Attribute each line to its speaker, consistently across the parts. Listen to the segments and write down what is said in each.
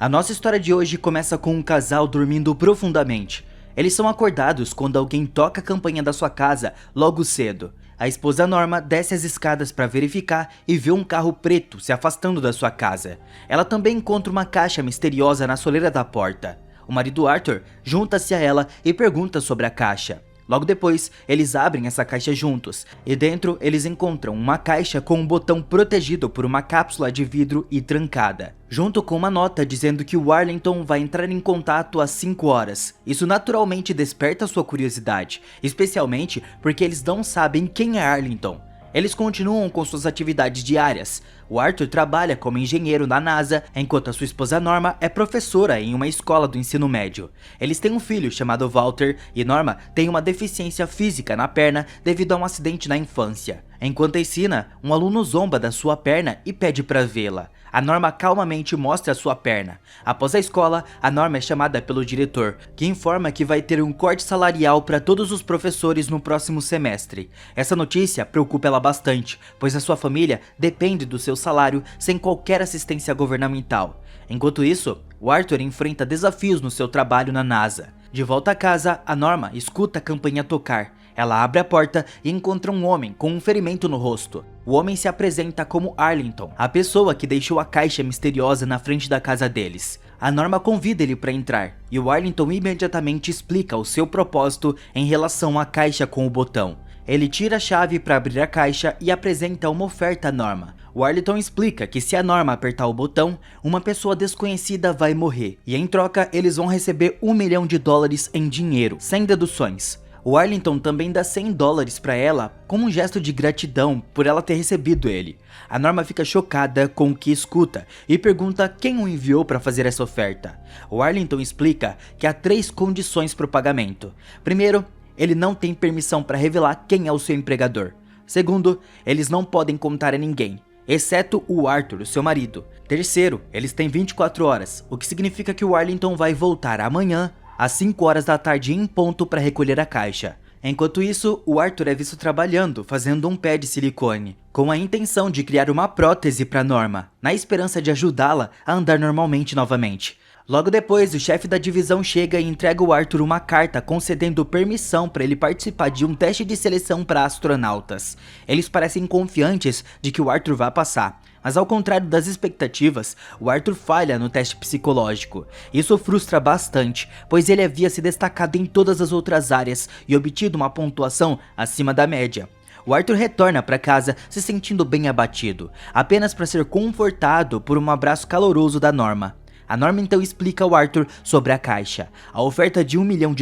Speaker 1: A nossa história de hoje começa com um casal dormindo profundamente. Eles são acordados quando alguém toca a campainha da sua casa logo cedo. A esposa Norma desce as escadas para verificar e vê um carro preto se afastando da sua casa. Ela também encontra uma caixa misteriosa na soleira da porta. O marido Arthur junta-se a ela e pergunta sobre a caixa. Logo depois, eles abrem essa caixa juntos, e dentro eles encontram uma caixa com um botão protegido por uma cápsula de vidro e trancada, junto com uma nota dizendo que o Arlington vai entrar em contato às 5 horas. Isso naturalmente desperta sua curiosidade, especialmente porque eles não sabem quem é Arlington. Eles continuam com suas atividades diárias. O Arthur trabalha como engenheiro na NASA, enquanto a sua esposa Norma é professora em uma escola do ensino médio. Eles têm um filho chamado Walter e Norma tem uma deficiência física na perna devido a um acidente na infância. Enquanto ensina, um aluno zomba da sua perna e pede para vê-la. A Norma calmamente mostra a sua perna. Após a escola, a Norma é chamada pelo diretor, que informa que vai ter um corte salarial para todos os professores no próximo semestre. Essa notícia preocupa ela bastante, pois a sua família depende do seu salário sem qualquer assistência governamental. Enquanto isso, o Arthur enfrenta desafios no seu trabalho na NASA. De volta a casa, a Norma escuta a campainha tocar. Ela abre a porta e encontra um homem com um ferimento no rosto. O homem se apresenta como Arlington, a pessoa que deixou a caixa misteriosa na frente da casa deles. A Norma convida ele para entrar, e o Arlington imediatamente explica o seu propósito em relação à caixa com o botão. Ele tira a chave para abrir a caixa e apresenta uma oferta à Norma. O Arlington explica que se a Norma apertar o botão, uma pessoa desconhecida vai morrer, e em troca eles vão receber $1 milhão em dinheiro, sem deduções. O Arlington também dá $100 para ela como um gesto de gratidão por ela ter recebido ele. A Norma fica chocada com o que escuta e pergunta quem o enviou para fazer essa oferta. O Arlington explica que há 3 condições para o pagamento. Primeiro, ele não tem permissão para revelar quem é o seu empregador. Segundo, eles não podem contar a ninguém, exceto o Arthur, o seu marido. Terceiro, eles têm 24 horas, o que significa que o Arlington vai voltar amanhã às 5 horas da tarde em ponto para recolher a caixa. Enquanto isso, o Arthur é visto trabalhando, fazendo um pé de silicone, com a intenção de criar uma prótese para Norma, na esperança de ajudá-la a andar normalmente novamente. Logo depois, o chefe da divisão chega e entrega ao Arthur uma carta concedendo permissão para ele participar de um teste de seleção para astronautas. Eles parecem confiantes de que o Arthur vai passar, mas ao contrário das expectativas, o Arthur falha no teste psicológico. Isso o frustra bastante, pois ele havia se destacado em todas as outras áreas e obtido uma pontuação acima da média. O Arthur retorna para casa se sentindo bem abatido, apenas para ser confortado por um abraço caloroso da Norma. A Norma então explica ao Arthur sobre a caixa, a oferta de $1 milhão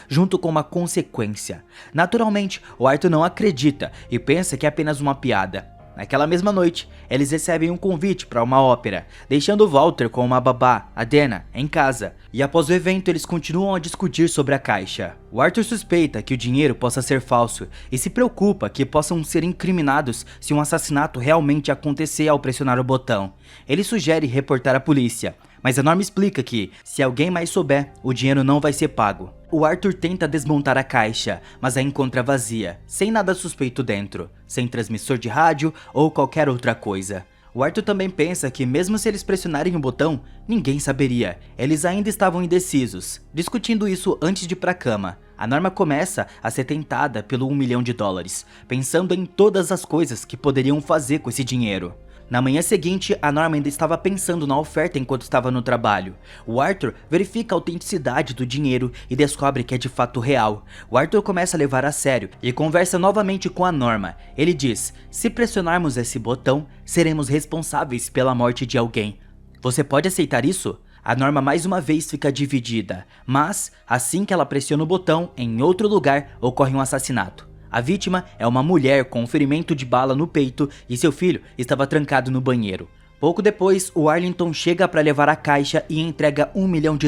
Speaker 1: junto com uma consequência. Naturalmente, o Arthur não acredita e pensa que é apenas uma piada. Naquela mesma noite, eles recebem um convite para uma ópera, deixando Walter com uma babá, a Dana, em casa. E após o evento, eles continuam a discutir sobre a caixa. O Arthur suspeita que o dinheiro possa ser falso e se preocupa que possam ser incriminados se um assassinato realmente acontecer ao pressionar o botão. Ele sugere reportar a polícia, mas a Norma explica que, se alguém mais souber, o dinheiro não vai ser pago. O Arthur tenta desmontar a caixa, mas a encontra vazia, sem nada suspeito dentro, sem transmissor de rádio ou qualquer outra coisa. O Arthur também pensa que mesmo se eles pressionarem o botão, ninguém saberia. Eles ainda estavam indecisos, discutindo isso antes de ir pra cama. A Norma começa a ser tentada pelo $1 milhão, pensando em todas as coisas que poderiam fazer com esse dinheiro. Na manhã seguinte, a Norma ainda estava pensando na oferta enquanto estava no trabalho. O Arthur verifica a autenticidade do dinheiro e descobre que é de fato real. O Arthur começa a levar a sério e conversa novamente com a Norma. Ele diz: se pressionarmos esse botão, seremos responsáveis pela morte de alguém. Você pode aceitar isso? A Norma mais uma vez fica dividida, mas assim que ela pressiona o botão, em outro lugar ocorre um assassinato. A vítima é uma mulher com um ferimento de bala no peito e seu filho estava trancado no banheiro. Pouco depois, o Arlington chega para levar a caixa e entrega $1 milhão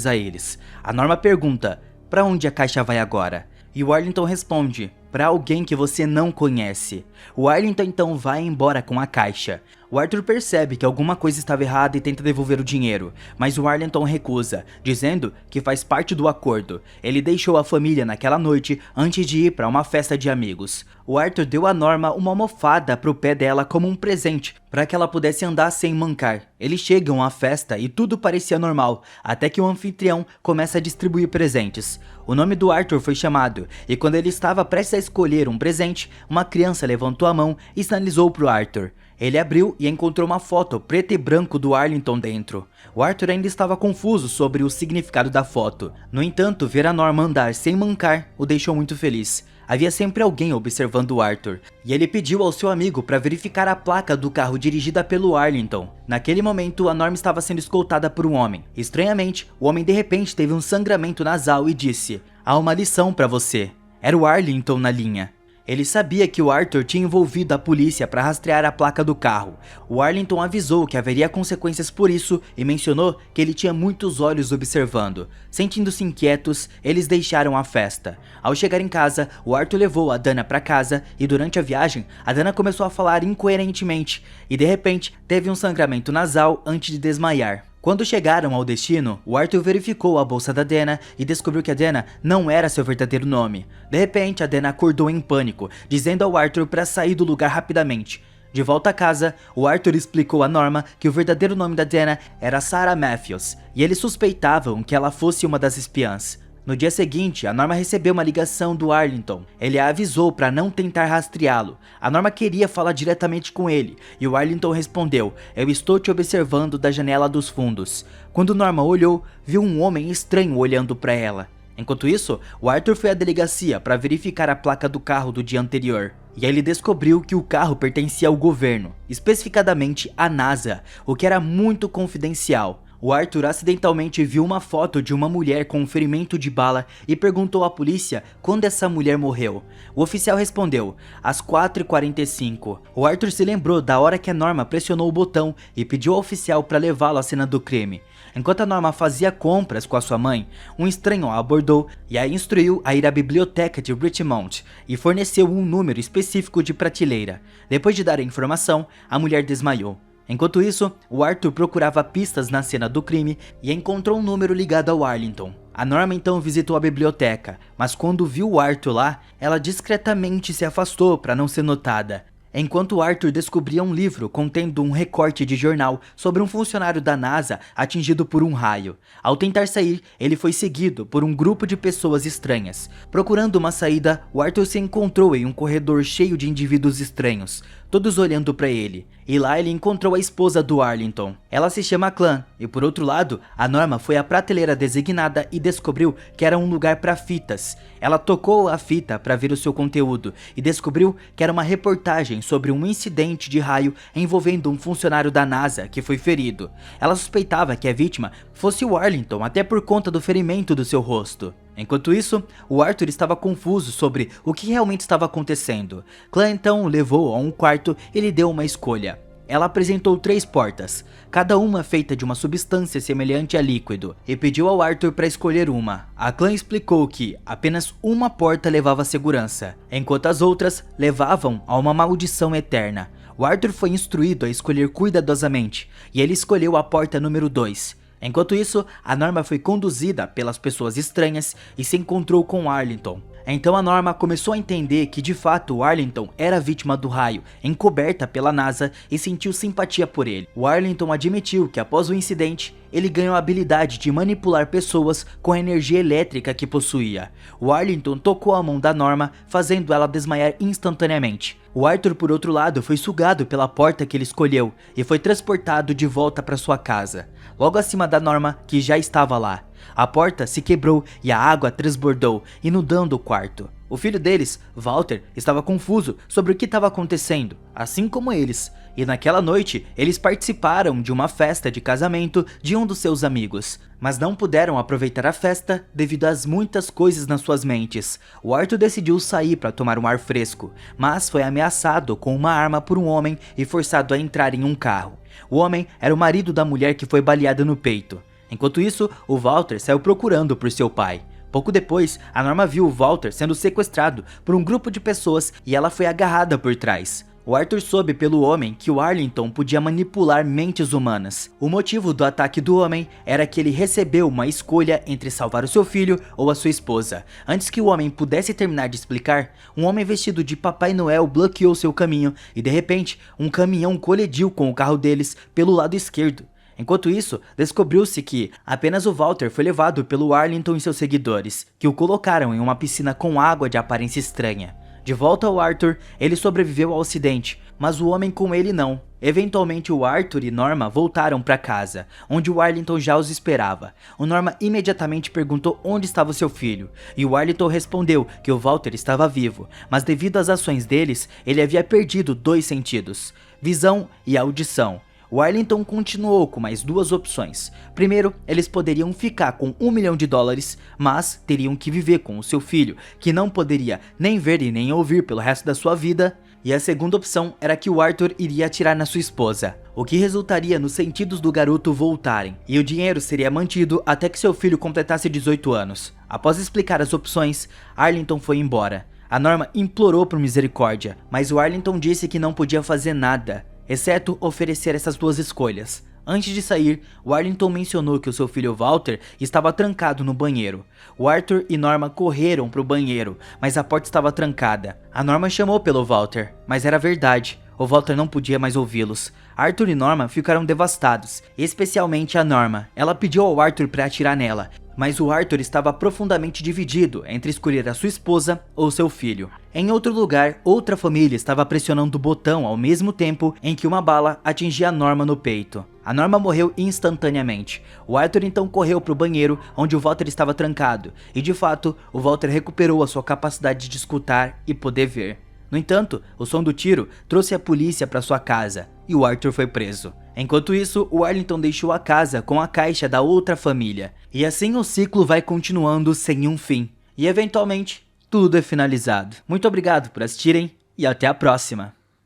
Speaker 1: a eles. A Norma pergunta: para onde a caixa vai agora? E o Arlington responde: para alguém que você não conhece. O Arlington então vai embora com a caixa. O Arthur percebe que alguma coisa estava errada e tenta devolver o dinheiro, mas o Arlington recusa, dizendo que faz parte do acordo. Ele deixou a família naquela noite antes de ir para uma festa de amigos. O Arthur deu a Norma uma almofada pro pé dela como um presente, para que ela pudesse andar sem mancar. Eles chegam à festa e tudo parecia normal, até que o anfitrião começa a distribuir presentes. O nome do Arthur foi chamado, e quando ele estava prestes a escolher um presente, uma criança levantou a mão e sinalizou pro Arthur. Ele abriu e encontrou uma foto preto e branco do Arlington dentro. O Arthur ainda estava confuso sobre o significado da foto. No entanto, ver a Norma andar sem mancar o deixou muito feliz. Havia sempre alguém observando o Arthur, e ele pediu ao seu amigo para verificar a placa do carro dirigida pelo Arlington. Naquele momento, a Norma estava sendo escoltada por um homem. Estranhamente, o homem de repente teve um sangramento nasal e disse: "Há uma lição para você." Era o Arlington na linha. Ele sabia que o Arthur tinha envolvido a polícia para rastrear a placa do carro. O Arlington avisou que haveria consequências por isso e mencionou que ele tinha muitos olhos observando. Sentindo-se inquietos, eles deixaram a festa. Ao chegar em casa, o Arthur levou a Dana para casa e durante a viagem, a Dana começou a falar incoerentemente e de repente teve um sangramento nasal antes de desmaiar. Quando chegaram ao destino, o Arthur verificou a bolsa da Dana e descobriu que a Dana não era seu verdadeiro nome. De repente, a Dana acordou em pânico, dizendo ao Arthur para sair do lugar rapidamente. De volta a casa, o Arthur explicou a Norma que o verdadeiro nome da Dana era Sarah Matthews, e eles suspeitavam que ela fosse uma das espiãs. No dia seguinte, a Norma recebeu uma ligação do Arlington. Ele a avisou para não tentar rastreá-lo. A Norma queria falar diretamente com ele, e o Arlington respondeu: "Eu estou te observando da janela dos fundos." Quando Norma olhou, viu um homem estranho olhando para ela. Enquanto isso, o Arthur foi à delegacia para verificar a placa do carro do dia anterior. E aí ele descobriu que o carro pertencia ao governo, especificadamente à NASA, o que era muito confidencial. O Arthur acidentalmente viu uma foto de uma mulher com um ferimento de bala e perguntou à polícia quando essa mulher morreu. O oficial respondeu: às 4h45. O Arthur se lembrou da hora que a Norma pressionou o botão e pediu ao oficial para levá-lo à cena do crime. Enquanto a Norma fazia compras com a sua mãe, um estranho a abordou e a instruiu a ir à biblioteca de Richmond e forneceu um número específico de prateleira. Depois de dar a informação, a mulher desmaiou. Enquanto isso, o Arthur procurava pistas na cena do crime e encontrou um número ligado ao Arlington. A Norma então visitou a biblioteca, mas quando viu o Arthur lá, ela discretamente se afastou para não ser notada. Enquanto Arthur descobria um livro contendo um recorte de jornal sobre um funcionário da NASA atingido por um raio. Ao tentar sair, ele foi seguido por um grupo de pessoas estranhas. Procurando uma saída, o Arthur se encontrou em um corredor cheio de indivíduos estranhos, todos olhando para ele. E lá ele encontrou a esposa do Arlington. Ela se chama Clan, e por outro lado, a Norma foi à prateleira designada e descobriu que era um lugar para fitas. Ela tocou a fita para ver o seu conteúdo e descobriu que era uma reportagem sobre um incidente de raio envolvendo um funcionário da NASA que foi ferido. Ela suspeitava que a vítima fosse o Arlington, até por conta do ferimento do seu rosto. Enquanto isso, o Arthur estava confuso sobre o que realmente estava acontecendo. Clan então o levou a um quarto e lhe deu uma escolha. Ela apresentou 3 portas, cada uma feita de uma substância semelhante a líquido, e pediu ao Arthur para escolher uma. A Clan explicou que apenas uma porta levava a segurança, enquanto as outras levavam a uma maldição eterna. O Arthur foi instruído a escolher cuidadosamente, e ele escolheu a porta número 2. Enquanto isso, a Norma foi conduzida pelas pessoas estranhas e se encontrou com Arlington. Então a Norma começou a entender que de fato o Arlington era vítima do raio, encoberta pela NASA, e sentiu simpatia por ele. O Arlington admitiu que após o incidente, ele ganhou a habilidade de manipular pessoas com a energia elétrica que possuía. O Arlington tocou a mão da Norma, fazendo ela desmaiar instantaneamente. O Arthur, por outro lado, foi sugado pela porta que ele escolheu e foi transportado de volta para sua casa, logo acima da Norma, que já estava lá. A porta se quebrou e a água transbordou, inundando o quarto. O filho deles, Walter, estava confuso sobre o que estava acontecendo, assim como eles. E naquela noite, eles participaram de uma festa de casamento de um dos seus amigos, mas não puderam aproveitar a festa devido às muitas coisas nas suas mentes. O Arthur decidiu sair para tomar um ar fresco, mas foi ameaçado com uma arma por um homem e forçado a entrar em um carro. O homem era o marido da mulher que foi baleada no peito. Enquanto isso, o Walter saiu procurando por seu pai. Pouco depois, a Norma viu o Walter sendo sequestrado por um grupo de pessoas e ela foi agarrada por trás. O Arthur soube pelo homem que o Arlington podia manipular mentes humanas. O motivo do ataque do homem era que ele recebeu uma escolha entre salvar o seu filho ou a sua esposa. Antes que o homem pudesse terminar de explicar, um homem vestido de Papai Noel bloqueou seu caminho e de repente um caminhão colidiu com o carro deles pelo lado esquerdo. Enquanto isso, descobriu-se que apenas o Walter foi levado pelo Arlington e seus seguidores, que o colocaram em uma piscina com água de aparência estranha. De volta ao Arthur, ele sobreviveu ao acidente, mas o homem com ele não. Eventualmente o Arthur e Norma voltaram para casa, onde o Arlington já os esperava. O Norma imediatamente perguntou onde estava seu filho, e o Arlington respondeu que o Walter estava vivo, mas devido às ações deles, ele havia perdido 2 sentidos, visão e audição. O Arlington continuou com mais 2 opções. Primeiro, eles poderiam ficar com $1 milhão, mas teriam que viver com o seu filho, que não poderia nem ver e nem ouvir pelo resto da sua vida. E a segunda opção era que o Arthur iria atirar na sua esposa, o que resultaria nos sentidos do garoto voltarem, e o dinheiro seria mantido até que seu filho completasse 18 anos. Após explicar as opções, Arlington foi embora. A Norma implorou por misericórdia, mas o Arlington disse que não podia fazer nada, exceto oferecer essas 2 escolhas. Antes de sair, o Arlington mencionou que o seu filho Walter estava trancado no banheiro. O Arthur e Norma correram para o banheiro, mas a porta estava trancada. A Norma chamou pelo Walter, mas era verdade. O Walter não podia mais ouvi-los. Arthur e Norma ficaram devastados, especialmente a Norma. Ela pediu ao Arthur para atirar nela, mas o Arthur estava profundamente dividido entre escolher a sua esposa ou seu filho. Em outro lugar, outra família estava pressionando o botão ao mesmo tempo em que uma bala atingia a Norma no peito. A Norma morreu instantaneamente. O Arthur então correu para o banheiro onde o Walter estava trancado, e de fato, o Walter recuperou a sua capacidade de escutar e poder ver. No entanto, o som do tiro trouxe a polícia para sua casa, e o Arthur foi preso. Enquanto isso, o Arlington deixou a casa com a caixa da outra família. E assim o ciclo vai continuando sem um fim. E eventualmente, tudo é finalizado. Muito obrigado por assistirem e até a próxima.